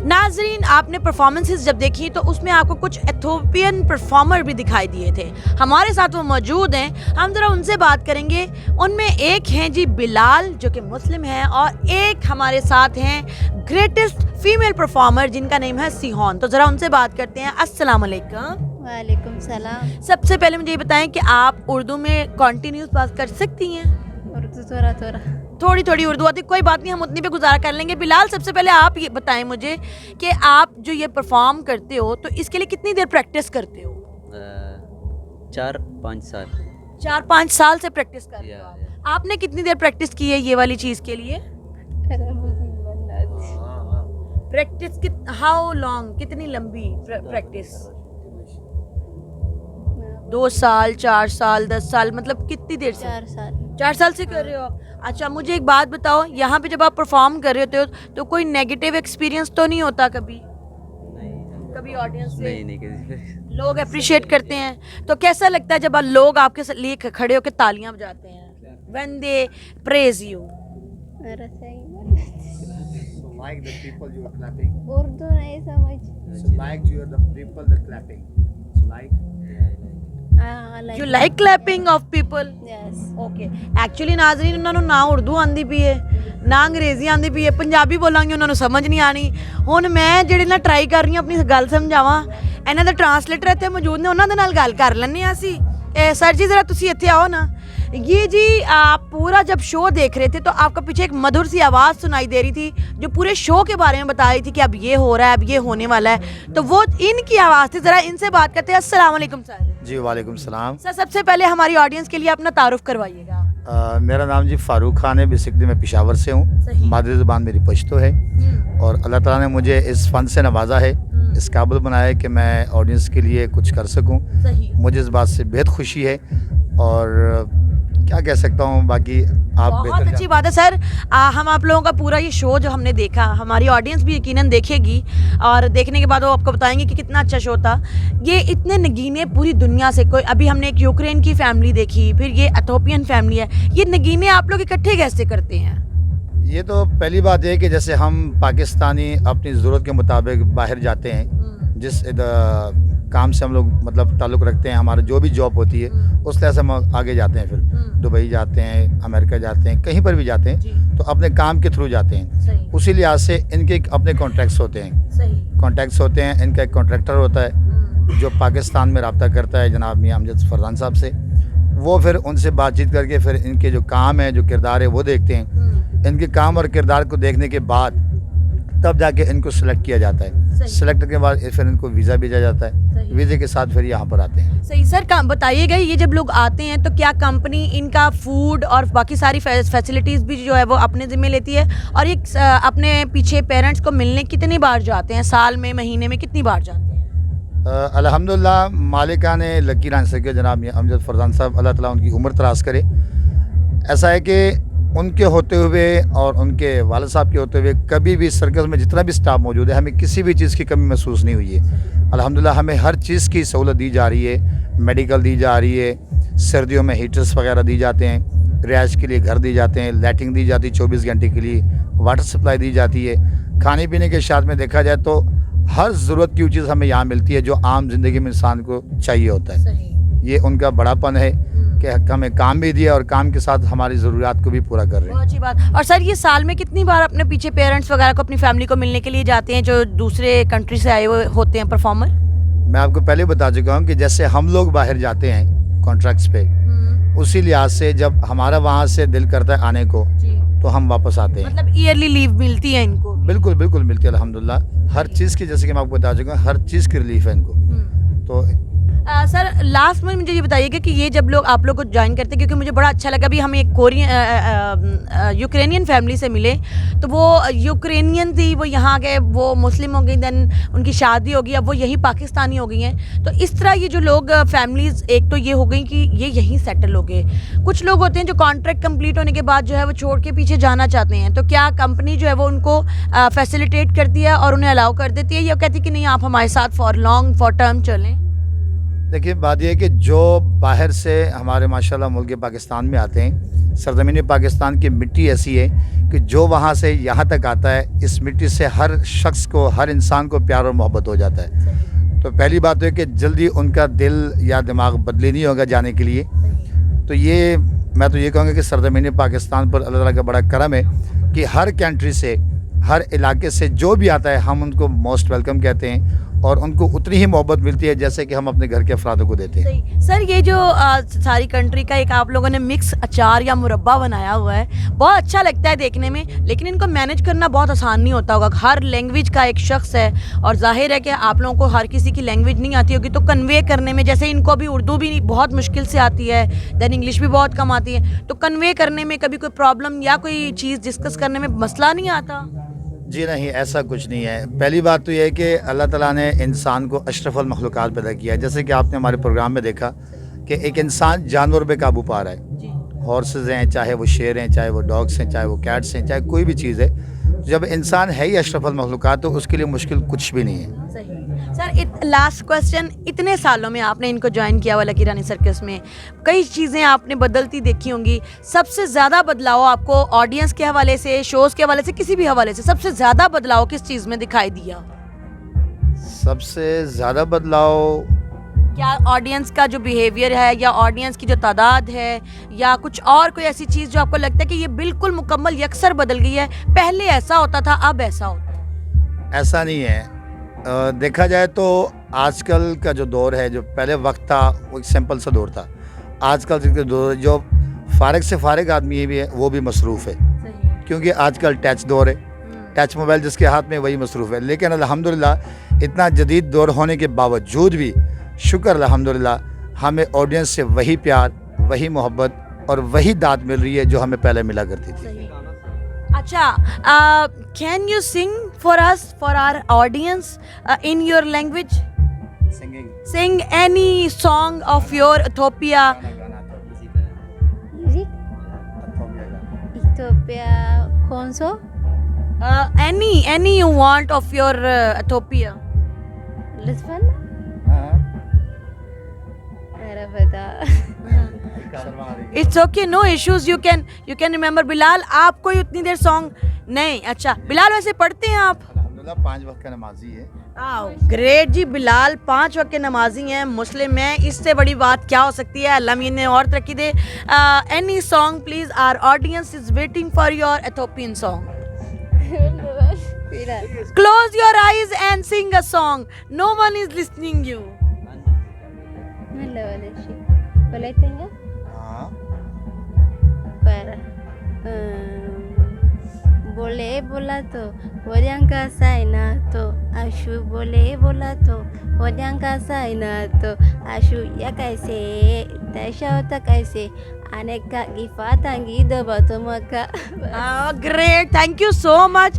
नाजरीन, आपने परफॉर्मेंसेस जब देखी तो उसमें आपको कुछ एथोपियन परफॉर्मर भी दिखाई दिए थे। हमारे साथ वो मौजूद हैं, हम ज़रा उनसे बात करेंगे। उनमें एक हैं जी बिलाल जो कि मुस्लिम हैं, और एक हमारे साथ हैं ग्रेटेस्ट फीमेल परफॉर्मर जिनका नेम है सिहोन। तो ज़रा उनसे बात करते हैं। अस्सलाम वालेकुम। वालेकुम सलाम। सबसे पहले मुझे ये बताएं कि आप उर्दू में कॉन्टिन्यूस बात कर सकती हैं? उर्दू थोड़ा थोड़ा। थोड़ी थोड़ी उर्दू आती, कोई बात नहीं, हम उतनी पे गुजारा कर लेंगे। बिलाल, सबसे पहले आप ये बताएं मुझे कि आप जो ये परफॉर्म करते हो तो इसके लिए कितनी देर प्रैक्टिस करते हो? 4-5 साल। 4-5 साल से प्रैक्टिस कर रहे हो या। आप। आपने कितनी देर प्रैक्टिस की है ये वाली चीज़ के लिए? प्रैक्टिस हाउ लॉन्ग, कितनी लंबी प्रैक्टिस? 2 साल, 4 साल, 10 साल, मतलब कितनी देर से? 4 साल। 4 साल से कर रहे हो। अच्छा, मुझे एक बात बताओ, यहाँ पे जब आप परफॉर्म कर रहे होते हो तो कोई नेगेटिव एक्सपीरियंस तो नहीं होता कभी? नहीं कभी ऑडियंस से नहीं किसी लोग अप्रिशिएट करते हैं तो कैसा लगता है जब लोग आपके लिए खड़े होकर तालियां बजाते हैं? When they praise you. मेरा सही So like the people you are clapping. Urdu नहीं समझ। So like you are the people that clapping. So like. You like clapping of people? Yes. Okay. Actually Nazreen, ਉਹਨਾਂ ਨੂੰ ਨਾ ਉਰਦੂ ਆਂਦੀ ਪਈ ਹੈ ਨਾ ਅੰਗਰੇਜ਼ੀ ਆਂਦੀ ਪਈ ਹੈ, ਪੰਜਾਬੀ ਬੋਲਾਂਗੇ ਉਹਨਾਂ ਨੂੰ ਸਮਝ ਨਹੀਂ ਆਣੀ। ਹੁਣ ਮੈਂ ਜਿਹੜੇ ਨਾਲ ਟਰਾਈ ਕਰ ਰਹੀ ਹਾਂ ਆਪਣੀ ਗੱਲ ਸਮਝਾਵਾਂ, ਇਹਨਾਂ ਦੇ ਟਰਾਂਸਲੇਟਰ ਇੱਥੇ ਮੌਜੂਦ ਨੇ, ਉਹਨਾਂ ਦੇ ਨਾਲ ਗੱਲ ਕਰ ਲੈਂਦੇ ਹਾਂ ਅਸੀਂ। सर जी ज़रा तुसी इत्थे आओ ना। ये जी आप पूरा जब शो देख रहे थे तो आपको पीछे एक मधुर सी आवाज़ सुनाई दे रही थी जो पूरे शो के बारे में बता रही थी कि अब ये हो रहा है, अब ये होने वाला है, तो वो इनकी आवाज़ थी। ज़रा इनसे बात करते हैं। अस्सलाम वालेकुम सर। जी वालेकुम सलाम। सर, सबसे पहले हमारी ऑडियंस के लिए अपना तारुफ करवाइएगा। मेरा नाम जी फ़ारूक खान है। बेसिकली मैं पेशावर से हूँ। सही। मादरी ज़बान मेरी पश्तो है और अल्लाह ताला ने मुझे इस फ़न से नवाजा है, इस काबिल बनाया है कि मैं ऑडियंस के लिए कुछ कर सकूं। सही। मुझे इस बात से बेहद खुशी है और क्या कह सकता हूं, बाकी आप बहुत अच्छी बात है सर। हम आप लोगों का पूरा ये शो जो हमने देखा, हमारी ऑडियंस भी यकीनन देखेगी और देखने के बाद वो आपको बताएंगे कि कितना अच्छा शो था। ये इतने नगीने पूरी दुनिया से, कोई अभी हमने एक यूक्रेन की फैमिली देखी, फिर ये एथोपियन फैमिली है, ये नगीने आप लोग इकट्ठे कैसे करते हैं? ये तो पहली बात है कि जैसे हम पाकिस्तानी अपनी ज़रूरत के मुताबिक बाहर जाते हैं, जिस काम से हम लोग मतलब ताल्लुक़ रखते हैं, हमारा जो भी जॉब होती है उस तरह से हम आगे जाते हैं। फिर दुबई जाते हैं, अमेरिका जाते हैं, कहीं पर भी जाते हैं तो अपने काम के थ्रू जाते हैं। उसी लिहाज से इनके अपने कॉन्ट्रैक्ट्स होते हैं। कॉन्ट्रैक्ट्स होते हैं। इनका एक कॉन्ट्रैक्टर होता है जो पाकिस्तान में रब्ता करता है जनाब मियां अमजद फरजान साहब से। वो फिर उनसे बातचीत करके फिर इनके जो काम है, जो किरदार है, वो देखते हैं। इनके काम और किरदार को देखने के बाद तब जाके इनको सेलेक्ट किया जाता है। सेलेक्ट के बाद फिर इनको वीज़ा भेजा जाता है। वीज़े के साथ फिर यहाँ पर आते हैं। सही सर, बताइएगा ये जब लोग आते हैं तो क्या कंपनी इनका फूड और बाकी सारी फैसिलिटीज़ भी जो है वो अपने ज़िम्मे लेती है? और ये अपने पीछे पेरेंट्स को मिलने कितनी बार जाते हैं? साल में, महीने में कितनी बार जाते हैं? अल्हम्दुलिल्लाह मालिका ने लकी रान सके जनाब मियां अमजद फरजान साहब, अल्लाह ताला उनकी उम्र दराज करे। ऐसा है कि उनके होते हुए और उनके वालिद साहब के होते हुए कभी भी सर्कस में जितना भी स्टाफ मौजूद है हमें किसी भी चीज़ की कमी महसूस नहीं हुई है। अल्हम्दुलिल्लाह हमें हर चीज़ की सहूलत दी जा रही है। मेडिकल दी जा रही है, सर्दियों में हीटर्स वगैरह दी जाते हैं, रिहाइश के लिए घर दी जाते हैं, लाइटिंग दी जाती है 24 घंटे के लिए, वाटर सप्लाई दी जाती है। खाने पीने के साथ में देखा जाए तो हर ज़रूरत की चीज़ हमें यहाँ मिलती है जो आम जिंदगी में इंसान को चाहिए होता है। ये उनका बड़ापन है कि हमें काम भी दिया और काम के साथ हमारी ज़रूरियात को भी पूरा कर रहे हैं। बहुत अच्छी बात। और सर, ये साल में कितनी बार अपने पीछे पेरेंट्स वगैरह को, अपनी फैमिली को मिलने के लिए जाते हैं जो दूसरे कंट्री से आए हुए होते हैं परफॉर्मर? मैं आपको पहले बता चुका हूँ कि जैसे हम लोग बाहर जाते हैं कॉन्ट्रैक्ट्स पे, उसी लिहाज से जब हमारा वहाँ से दिल करता है आने को तो हम वापस आते हैं। मतलब ईयरली लीव मिलती है इनको? बिल्कुल बिल्कुल मिलती है अल्हम्दुलिल्लाह। हर चीज़ की, जैसे कि मैं आपको बता चुका हूँ, हर चीज़ की रिलीफ है इनको। तो सर, लास्ट में मुझे ये बताइएगा कि ये जब लोग आप लोग को ज्वाइन करते हैं, क्योंकि मुझे बड़ा अच्छा लगा, अभी हम एक यूक्रेनियन फैमिली से मिले तो वो यूक्रेनियन थी, वो यहाँ गए, वो मुस्लिम हो गई, देन उनकी शादी हो गई, अब वो यही पाकिस्तानी हो गई हैं। तो इस तरह ये जो लोग फैमिलीज़, एक तो ये हो गई कि ये यहीं सेटल हो गए। कुछ लोग होते हैं जो कॉन्ट्रैक्ट कंप्लीट होने के बाद जो है वो छोड़ के पीछे जाना चाहते हैं, तो क्या कंपनी जो है वो उनको फैसिलिटेट करती है और उन्हें अलाउ कर देती है, या कहती है कि नहीं आप हमारे साथ फॉर लॉन्ग फॉर टर्म चलें? देखिए बात यह है कि जो बाहर से हमारे माशाल्लाह मुल्क पाकिस्तान में आते हैं, सरजमीन पाकिस्तान की मिट्टी ऐसी है कि जो वहाँ से यहाँ तक आता है, इस मिट्टी से हर शख्स को, हर इंसान को प्यार और मोहब्बत हो जाता है। तो पहली बात तो है कि जल्दी उनका दिल या दिमाग बदली नहीं होगा जाने के लिए। तो ये मैं तो ये कहूँगा कि सरजमीन पाकिस्तान पर अल्लाह ताला का बड़ा करम है कि हर कंट्री से, हर इलाके से जो भी आता है हम उनको मोस्ट वेलकम कहते हैं और उनको उतनी ही मोहब्बत मिलती है जैसे कि हम अपने घर के अफरादों को देते हैं। सही। सर ये जो सारी कंट्री का एक आप लोगों ने मिक्स अचार या मुरब्बा बनाया हुआ है, बहुत अच्छा लगता है देखने में, लेकिन इनको मैनेज करना बहुत आसान नहीं होता होगा। हर लैंग्वेज का एक शख्स है और जाहिर है कि आप लोगों को हर किसी की लैंग्वेज नहीं आती होगी, तो कन्वे करने में, जैसे इनको अभी उर्दू भी बहुत मुश्किल से आती है, देन इंग्लिश भी बहुत कम आती है, तो कन्वे करने में कभी कोई प्रॉब्लम या कोई चीज़ डिस्कस करने में मसला नहीं आता? जी नहीं, ऐसा कुछ नहीं है। पहली बात तो ये है कि अल्लाह ताला ने इंसान को अशरफुल मखलूक़ात पैदा किया है। जैसे कि आपने हमारे प्रोग्राम में देखा कि एक इंसान जानवर पे काबू पा रहा है। हॉर्सेस हैं, चाहे वो शेर हैं, चाहे वो डॉग्स हैं, चाहे वो कैट्स हैं, चाहे कोई भी चीज़ है। जब इंसान है ही अशरफुल मखलूक़ात तो उसके लिए मुश्किल कुछ भी नहीं है। सही। सर लास्ट क्वेश्चन, इतने सालों में आपने इनको ज्वाइन किया हुआ लकी रानी सर्कस में, कई चीज़ें आपने बदलती देखी होंगी, सबसे ज़्यादा बदलाव आपको ऑडियंस के हवाले से, शोज़ के हवाले से, किसी भी हवाले से सबसे ज़्यादा बदलाव किस चीज़ में दिखाई दिया? सबसे ज़्यादा बदलाव क्या ऑडियंस का जो बिहेवियर है, या ऑडियंस की जो तादाद है, या कुछ और कोई ऐसी चीज़ जो आपको लगता है कि ये बिल्कुल मुकम्मल यकसर बदल गई है, पहले ऐसा होता था अब ऐसा होता है? ऐसा नहीं है। देखा जाए तो आजकल का जो दौर है, जो पहले वक्त था वो एक सिंपल सा दौर था। आजकल का दौर जो फारिग से फारिग आदमी भी है वो भी मसरूफ़ है, क्योंकि आजकल टच दौर है। टच मोबाइल जिसके हाथ में वही मसरूफ़ है। लेकिन अल्हम्दुलिल्लाह इतना जदीद दौर होने के बावजूद भी शुक्र अल्हम्दुलिल्लाह हमें ऑडियंस से वही प्यार, वही मोहब्बत और वही दाद मिल रही है जो हमें पहले मिला करती थी। अच्छा, can you sing for us, for our audience, in your language? Sing any song of your Ethiopia. Music Ethiopia कौन सो? any you want of your Ethiopia? Lisbon? मेरा पता। It's okay, no issues. You can remember. Bilal, आप कोई उतनी देर song नहीं? अच्छा बिलाल, वैसे पढ़ते हैं आप? अल्हम्दुलिल्लाह 5 वक्त का नमाजी है। ग्रेट जी, बिलाल 5 वक्त के नमाजी हैं, मुस्लिम हैं, इससे बड़ी बात क्या हो सकती है? अल्लाह मीन ने और तरक्की दे। Any song please, our audience is waiting for your Ethiopian song. Close your eyes and sing a song. No one is listening you. ወላይተኛ ቦሌ ቦላቶ ወዲያንካ ሳይናቶ አሹ ቦሌ ቦላቶ ወዲያንካ ሳይናቶ አሹ ያካይሴ ተሻው ተካይሴ አነካ ጊፋታንጊ ደባቶ መካ። Great, thank you so much.